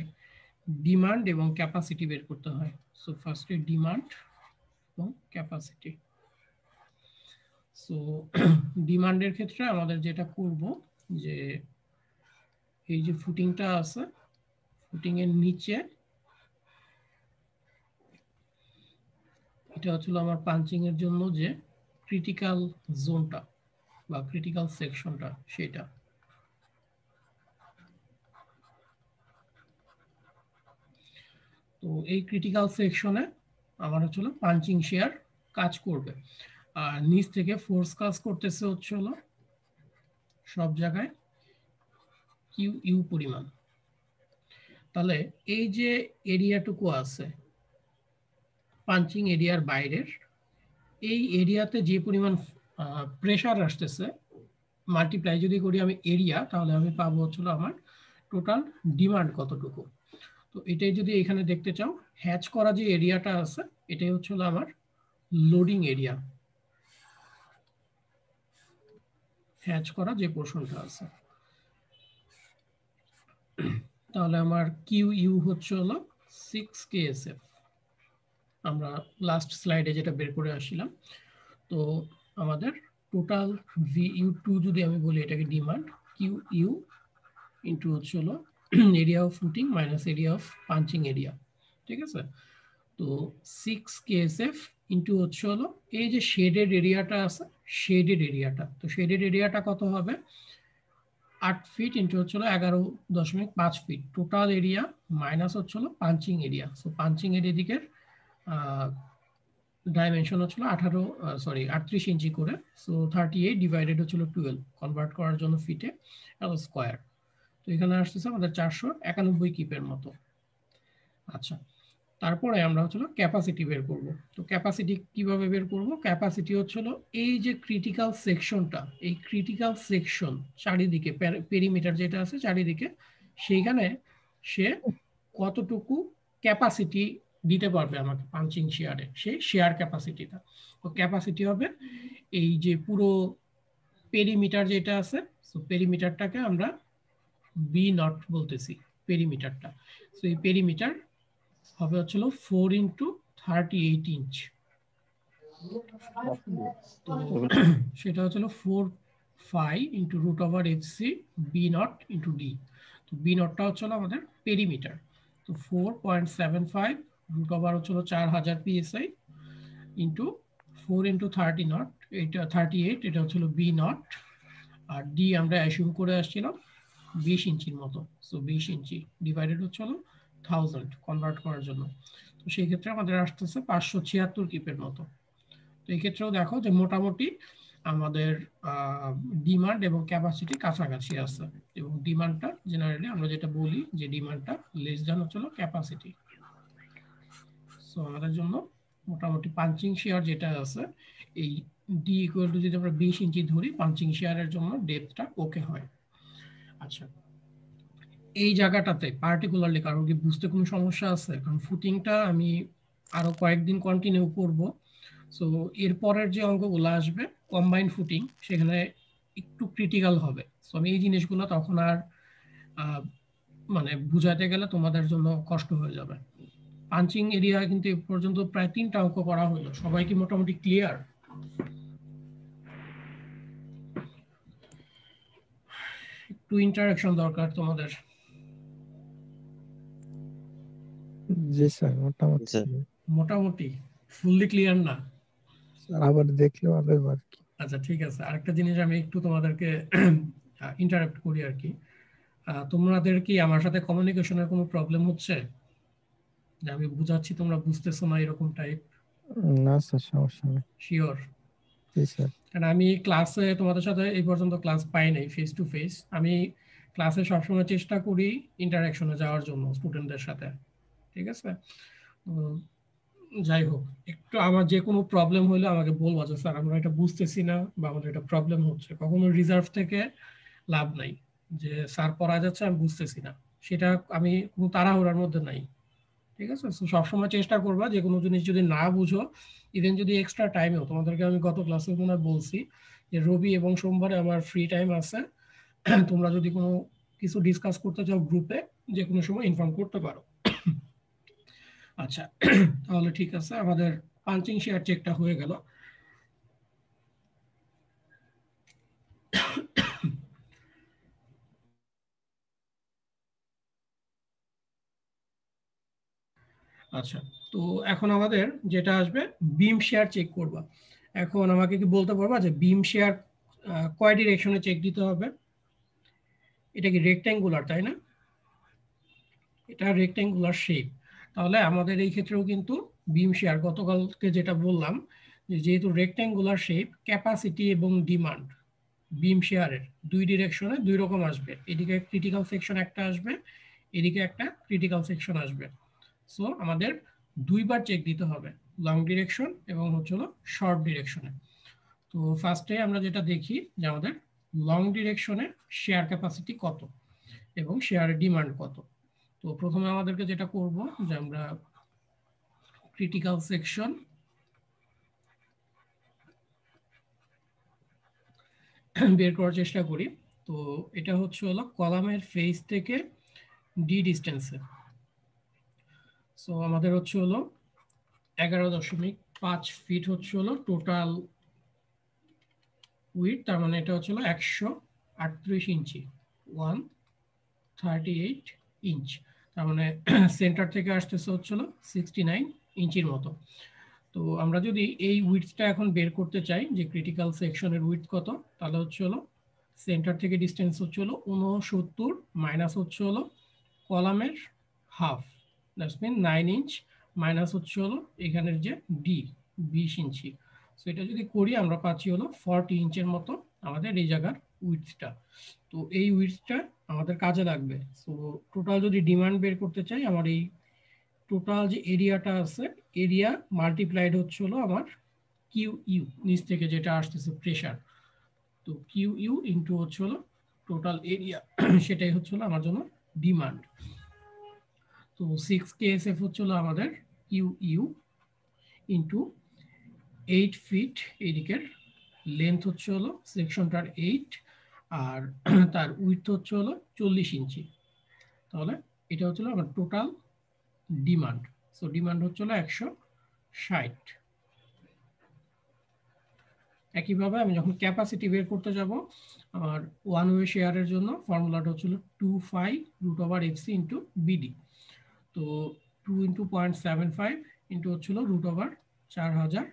[SPEAKER 1] ডিমান্ড এবং ক্যাপাসিটি বের করতে হয়। সো ফার্স্টে ডিমান্ড এবং ক্যাপাসিটি। সো ডিমান্ডের ক্ষেত্রে আমাদের যেটা করব, যে এই যে ফুটিংটা আছে, ফুটিং এর নিচে এটা হচ্ছিল আমার পাঞ্চিং এর জন্য যে ক্রিটিক্যাল জোনটা বা ক্রিটিক্যাল সেকশনটা সেটা। তো এই ক্রিটিক্যাল সেকশনে আমার হচ্ছিল পাঞ্চিং শেয়ার কাজ করবে, আর নিচ থেকে ফোর্স কাজ করতেছে হচ্ছিল সব জায়গায় কিউ ইউ পরিমাণ। তাহলে এই যে এরিয়াটুকু আছে পাঞ্চিং এরিয়ার বাইরের, এই এরিয়াতে যে পরিমাণ প্রেসার আসতেছে মাল্টিপ্লাই যদি করি আমি এরিয়া, তাহলে আমি পাবো হচ্ছিল আমার টোটাল ডিমান্ড কতটুকু। তো এটাই যদি এখানে দেখতে চাও, হ্যাচ করা যে এরিয়াটা আছে এটাই হচ্ছিল আমার লোডিং এরিয়া, হ্যাচ করা যে পোর্শনটা আছে। তাহলে আমার কিউ ইউ হচ্ছে হলো 6 KSF, আমরা লাস্ট স্লাইডে যেটা বের করে আসছিলাম। তো আমাদের টোটাল VU2 যদি আমি বলি এটাকে ডিমান্ড, কিউ ইউ ইন্টু হচ্ছে হলো area of footing minus area of punching area, ঠিক আছে। তো 6 KSF ইন্টু হচ্ছে হলো এই যে শেডেড এরিয়াটা আছে, শেডেড এরিয়াটা, তো শেডেড এরিয়াটা কত হবে 8 ফিট ইন্টু হচ্ছে হলো 11.5 ফিট টোটাল এরিয়া মাইনাস হচ্ছে হলো punching area. So punching area দিকের ডাইমেনশন হচ্ছিল 38 ইঞ্চি করে। সো 38 ডিভাইডেড হচ্ছিল 12 কনভার্ট করার জন্য ফিটে স্কোয়ার। তো এখানে আসতেছে আমাদের 491 কিপের মতো। আচ্ছা, তারপরে আমরা হচ্ছিল ক্যাপাসিটি বের করব। তো ক্যাপাসিটি কিভাবে বের করব, ক্যাপাসিটি হচ্ছিল এই যে ক্রিটিক্যাল সেকশনটা, এই ক্রিটিক্যাল সেকশন চারিদিকে পেরিমিটার যেটা আছে চারিদিকে, সেইখানে সে কতটুকু ক্যাপাসিটি দিতে পারবে আমাকে পাঞ্চিং শেয়ারে, সেই শেয়ার ক্যাপাসিটিটা। তো ক্যাপাসিটি হবে এই যে পুরো পেরিমিটার যেটা আছে, সো পেরিমিটারটাকে আমরা বি নট বলতেছি পেরিমিটারটা। সো এই পেরিমিটার হবে হচ্ছিল 4 ইন্টু 38 ইঞ্চ। তো সেটা হচ্ছিল 4/5 into root over FC B naught into D. তো বি নটটা হচ্ছিল আমাদের পেরিমিটার। তো 4.75 রুট ওভার হচ্ছিল 4000 PSI ইন্টু 4 ইন্টু 30 নট, এটা 38, এটা হচ্ছিল বি নট, আর ডি আমরা অ্যাসিউম করে আসছিলাম 20 ইঞ্চির মতো। সো 20 ইঞ্চি ডিভাইডেড হচ্ছিল 1000 কনভার্ট করার জন্য। তো সেই ক্ষেত্রে আমাদের আসতেছে 576 কিপের মতো। তো এই ক্ষেত্রেও দেখো যে মোটামুটি আমাদের ডিমান্ড এবং ক্যাপাসিটি কাছাকাছি আছে, এবং ডিমান্ডটা জেনারেলি আমরা যেটা বলি যে ডিমান্ডটা লেস দ্যান হচ্ছিল ক্যাপাসিটি। সো আমাদের জন্য মোটামুটি পাঞ্চিং শেয়ার যেটা আছে এই ডি ইকুয়াল টু যদি আমরা 20 ইঞ্চি ধরি, পাঞ্চিং শেয়ারের জন্য ডেপথটা ওকে হয়। আচ্ছা, এই জায়গাটাতে পার্টিকুলারলি কারণ কি বুঝতে কোনো সমস্যা আছে, কারণ ফুটিংটা আমি আরো কয়েকদিন কন্টিনিউ করব। সো এরপরের যে অঙ্কগুলো আসবে কম্বাইন ফুটিং, সেখানে একটু ক্রিটিক্যাল হবে। সো আমি এই জিনিসগুলো তখন আর মানে বুঝাতে গেলে তোমাদের জন্য কষ্ট হয়ে যাবে। পাঞ্চিং এরিয়া কিন্তু এ পর্যন্ত প্রায় 3টা অঙ্ক করা হলো, সবাই কি মোটামুটি ক্লিয়ার? একটু ইন্টারাকশন দরকার তোমাদের।
[SPEAKER 3] জি স্যার,
[SPEAKER 2] জি
[SPEAKER 3] মোটামুটি
[SPEAKER 2] স্যার।
[SPEAKER 3] clear।
[SPEAKER 1] মোটামুটি, ফুললি ক্লিয়ার না?
[SPEAKER 3] স্যার আবার দেখলে ভালো হবে আর কি।
[SPEAKER 1] আচ্ছা ঠিক আছে, আরেকটা জিনিস আমি একটু তোমাদেরকে ইন্টারাপ্ট করি আর কি। তোমাদের কি আমার সাথে কমিউনিকেশনের কোনো প্রবলেম হচ্ছে, যে আমি বুঝাচ্ছি তোমরা বুঝতেছো না এরকম টাইপ?
[SPEAKER 3] না স্যার, সমস্যা নেই।
[SPEAKER 1] শিওর?
[SPEAKER 3] জি স্যার।
[SPEAKER 1] কারণ আমি ক্লাসে তোমাদের সাথে এই পর্যন্ত ক্লাস পাই নাই ফেস টু ফেস। আমি ক্লাসে সবসময় চেষ্টা করি ইন্টারাকশনে যাওয়ার জন্য স্টুডেন্টদের সাথে, ঠিক আছে? উম, যাই হোক, একটু আমার যে কোনো প্রবলেম হলে আমাকে বলবো যে স্যার আমরা এটা বুঝতেছি না বা আমাদের এটা প্রবলেম হচ্ছে। কখনো রিজার্ভ থেকে লাভ নাই, যে স্যার পড়া যাচ্ছে আমি বুঝতেছি না, সেটা আমি কোনো তাড়াহুড়ার মধ্যে নাই, ঠিক আছে? তো সবসময় চেষ্টা করবা যে কোনো জিনিস যদি না বুঝো, ইভেন যদি এক্সট্রা টাইমেও, তোমাদেরকে আমি গত ক্লাসে মনে হয় বলছি যে রবি এবং সোমবারে আমার ফ্রি টাইম আছে, তোমরা যদি কোনো কিছু ডিসকাস করতে চাও গ্রুপে, যে কোনো সময় ইনফর্ম করতে পারো। আচ্ছা, তাহলে ঠিক আছে, আমাদের পাঞ্চিং শেয়ার চেকটা হয়ে গেল। আচ্ছা, তো এখন আমাদের যেটা আসবে, বিম শেয়ার চেক করবা। এখন আমাকে কি বলতে পারবা যে বিম শেয়ার কয় ডিরেকশনে চেক দিতে হবে? এটা কি রেক্ট্যাঙ্গুলার, তাই না? এটা রেক্ট্যাঙ্গুলার শেপ। তাহলে আমাদের এই ক্ষেত্রেও কিন্তু বিম শেয়ার, গতকালকে যেটা বললাম, যে যেহেতু রেক্ট্যাঙ্গুলার শেপ, ক্যাপাসিটি এবং ডিমান্ড বিম শেয়ারের দুই ডিরেকশনে দুই রকম আসবে। এদিকে ক্রিটিক্যাল সেকশন একটা আসবে, এদিকে একটা ক্রিটিক্যাল সেকশন আসবে। সো আমাদের দুইবার চেক দিতে হবে, লং ডিরেকশন এবং হচ্ছে হলো শর্ট ডিরেকশনে। তো ফার্স্টে আমরা যেটা দেখি যে আমাদের লং ডিরেকশনে শেয়ার ক্যাপাসিটি কত এবং শেয়ারের ডিমান্ড কত। তো প্রথমে আমাদেরকে যেটা করব, যে আমরা ক্রিটিক্যাল সেকশন বের করার চেষ্টা করি। তো এটা হচ্ছে হলো কলামের ফেস থেকে ডি ডিস্টেন্সে। সো আমাদের হচ্ছে হলো 11.5 ফিট হচ্ছে হলো টোটাল উইথ, তার মানে এটা হচ্ছে হলো 138 ইঞ্চি, 138 ইঞ্চ। তার মানে সেন্টার থেকে আসতেছে হচ্ছে হলো 69 ইঞ্চির মতো। তো আমরা যদি এই উইডথটা এখন বের করতে চাই যে ক্রিটিক্যাল সেকশনের উইডথ কত, তাহলে হচ্ছে হলো সেন্টার থেকে ডিস্টেন্স হচ্ছে হলো 69 মাইনাস হচ্ছে হলো কলামের half, that's mean 9 inch, minus হচ্ছে হলো এখানের যে ডি 20 ইঞ্চি। সো এটা যদি করি আমরা পাচ্ছি হলো 40 ইঞ্চের মতো আমাদের এই জায়গার উইডথটা। তো এই উইডথটা আমাদের কাজে লাগবে। সো টোটাল যদি ডিমান্ড বের করতে চাই, আমার এই টোটাল যে এরিয়াটা আছে, এরিয়া মাল্টিপ্লাইড হচ্ছে হলো আমার কিউ ইউ, নিচ থেকে যেটা আসতেছে প্রেশার, তো কিউ ইউ ইন্টু হচ্ছে হলো টোটাল এরিয়া, সেটাই হচ্ছে হলো আমার জন্য ডিমান্ড। তো 6 KSF হচ্ছে হলো আমাদের কিউ ইউ ইন্টু 8 ফিট, এদিকের লেন্থ হচ্ছে হলো সেকশনটার 8, আর তার উইথ হচ্ছে হলো 40 ইঞ্চি। তাহলে এটা হচ্ছে আমার টোটাল ডিমান্ড। সো ডিমান্ড হচ্ছে হলো 160। একইভাবে আমি যখন ক্যাপাসিটি বের করতে যাব, আমার ওয়ান ওয়ে শেয়ারের জন্য ফর্মুলাটা হচ্ছিল 25√/FC ইন্টু বিডি। তো 2 ইন্টু 0.75 ইন্টু হচ্ছিল √/4000।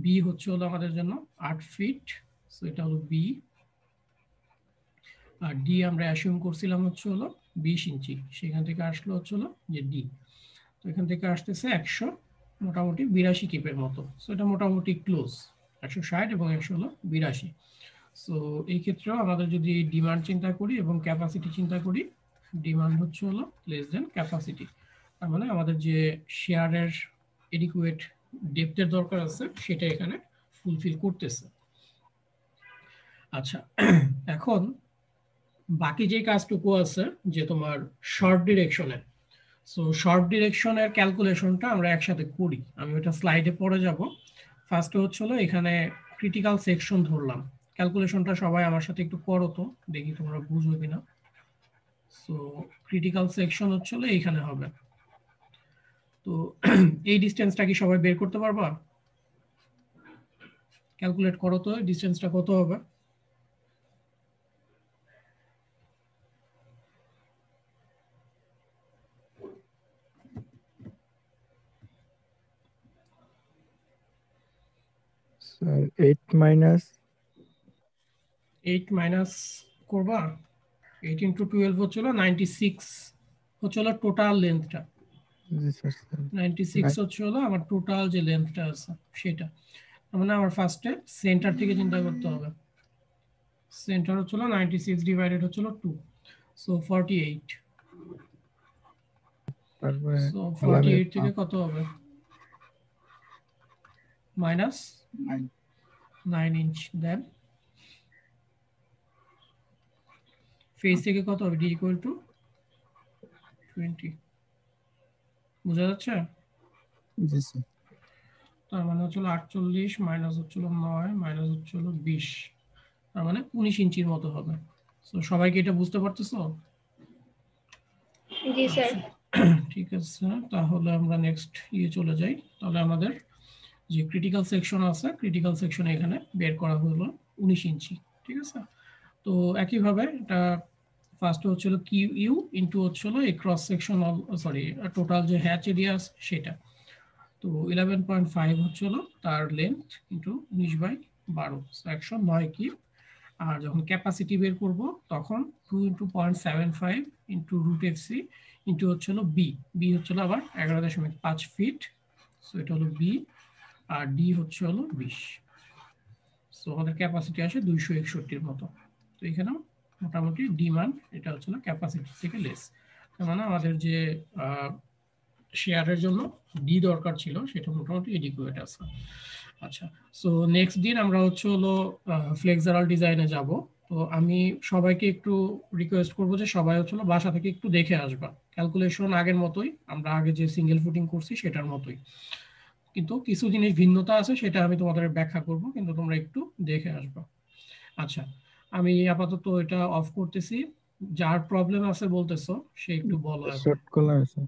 [SPEAKER 1] বি হচ্ছে হলো আমাদের জন্য 8 ফিট, সো এটা হলো বি। আর ডি আমরা অ্যাসিউম করছিলাম হচ্ছে হলো 20 ইঞ্চি, সেখান থেকে আসলো হচ্ছে হলো যে ডি। তো এখান থেকে আসতেছে 100, মোটামুটি 82 কিপের মতো। সো এটা মোটামুটি ক্লোজ, 160 এবং 100 হলো 82। সো এই ক্ষেত্রেও আমাদের যদি ডিমান্ড চিন্তা করি এবং ক্যাপাসিটি চিন্তা করি, ডিমান্ড হচ্ছে হলো লেস দেন ক্যাপাসিটি। তার মানে আমাদের যে শেয়ারের এডিকুয়েট ডেপথের দরকার আছে সেটা এখানে ফুলফিল করতেছে। আচ্ছা, এখন বাকি যে কাজটুকু আছে যে তোমার শর্ট ডিরেকশনের, সো শর্ট ডিরেকশনের ক্যালকুলেশনটা আমরা একসাথে করি, আমি ওটা স্লাইডে পরে যাব। ফার্স্টে হচ্ছে হলো এখানে ক্রিটিক্যাল সেকশন ধরলাম, ক্যালকুলেশনটা সবাই আমার সাথে একটু করো তো, দেখি তোমরা বুঝো কিনা। সো ক্রিটিক্যাল সেকশন হচ্ছে হলো এইখানে হবে। তো এই ডিস্টেন্সটা কি সবাই বের করতে পারবা? ক্যালকুলেট করো তো ডিস্টেন্সটা কত হবে।
[SPEAKER 3] স্যার 8 মাইনাস
[SPEAKER 1] 8 মাইনাস করবা 8 ইন্টু 12 হচ্ছিল 96 হচ্ছিল টোটাল লেন্থটা।
[SPEAKER 3] জি স্যার
[SPEAKER 1] 96 হচ্ছে হলো আমার টোটাল যে লেন্থটা আছে সেটা। মানে আমার ফার্স্টে সেন্টার থেকে চিন্তা করতে হবে। সেন্টার হচ্ছিল 96 ডিভাইডেড হচ্ছিল 2, সো 48।
[SPEAKER 3] তারপরে
[SPEAKER 1] সো
[SPEAKER 3] কলামের
[SPEAKER 1] 48 থেকে কত হবে? Minus 9 inch. দেন ফেস থেকে কত হবে? D equal to 20। বোঝা যাচ্ছে?
[SPEAKER 3] জি স্যার
[SPEAKER 1] তার মানে হচ্ছিল 48 মাইনাস হচ্ছিল 9 মাইনাস হচ্ছিল 20, তার মানে 19 ইঞ্চির মতো হবে। সো সবাই কি এটা বুঝতে পারতেছো?
[SPEAKER 4] জি স্যার।
[SPEAKER 1] ঠিক আছে, তাহলে আমরা নেক্সট চলে যাই। তাহলে আমাদের যে ক্রিটিক্যাল সেকশন আছে, ক্রিটিক্যাল সেকশন এখানে বের করা হলো 19 ইঞ্চি। ঠিক আছে, তো একইভাবে এটা ফার্স্টে হচ্ছিল কিউ ইউ ইন্টু হচ্ছিল এই ক্রস সেকশন, সরি টোটাল যে হ্যাচ এরিয়া আছে সেটা। তো 11.5 হচ্ছিল তার লেন্থ ইন্টু 19/12, 109 কিউব। আর যখন ক্যাপাসিটি বের করব তখন 2 into 0.75 into root F C into হচ্ছিল বি। বি হচ্ছিল আবার 11.5 ফিট, সো এটা হলো বি। আর ডি হচ্ছে হলো 20। সো আমাদের ক্যাপাসিটি আসে 261 মতো। তো এখানেও মোটামুটি ডিমান্ড এটা হচ্ছিল ক্যাপাসিটি থেকে লেস। তার মানে আমাদের যে শেয়ারের জন্য ডি দরকার ছিল সেটা মোটামুটি এডিকুয়েট আছে। আচ্ছা, সো নেক্সট দিন আমরা হচ্ছে হলো ফ্লেক্সারাল ডিজাইনে যাব। তো আমি সবাইকে একটু রিকোয়েস্ট করবো যে সবাই হচ্ছে বাসা থেকে একটু দেখে আসবা। ক্যালকুলেশন আগের মতোই, আমরা আগে যে সিঙ্গেল ফুটিং করছি সেটার মতোই, কিন্তু কিছু জিনিস ভিন্নতা আছে সেটা আমি তোমাদের ব্যাখ্যা করব, কিন্তু তোমরা একটু দেখে আসবা। আচ্ছা, আমি আপাতত এটা অফ করতেছি। যার প্রবলেম আছে বলতেছো সে একটু বলো এখন।
[SPEAKER 3] শর্ট কলাম আছে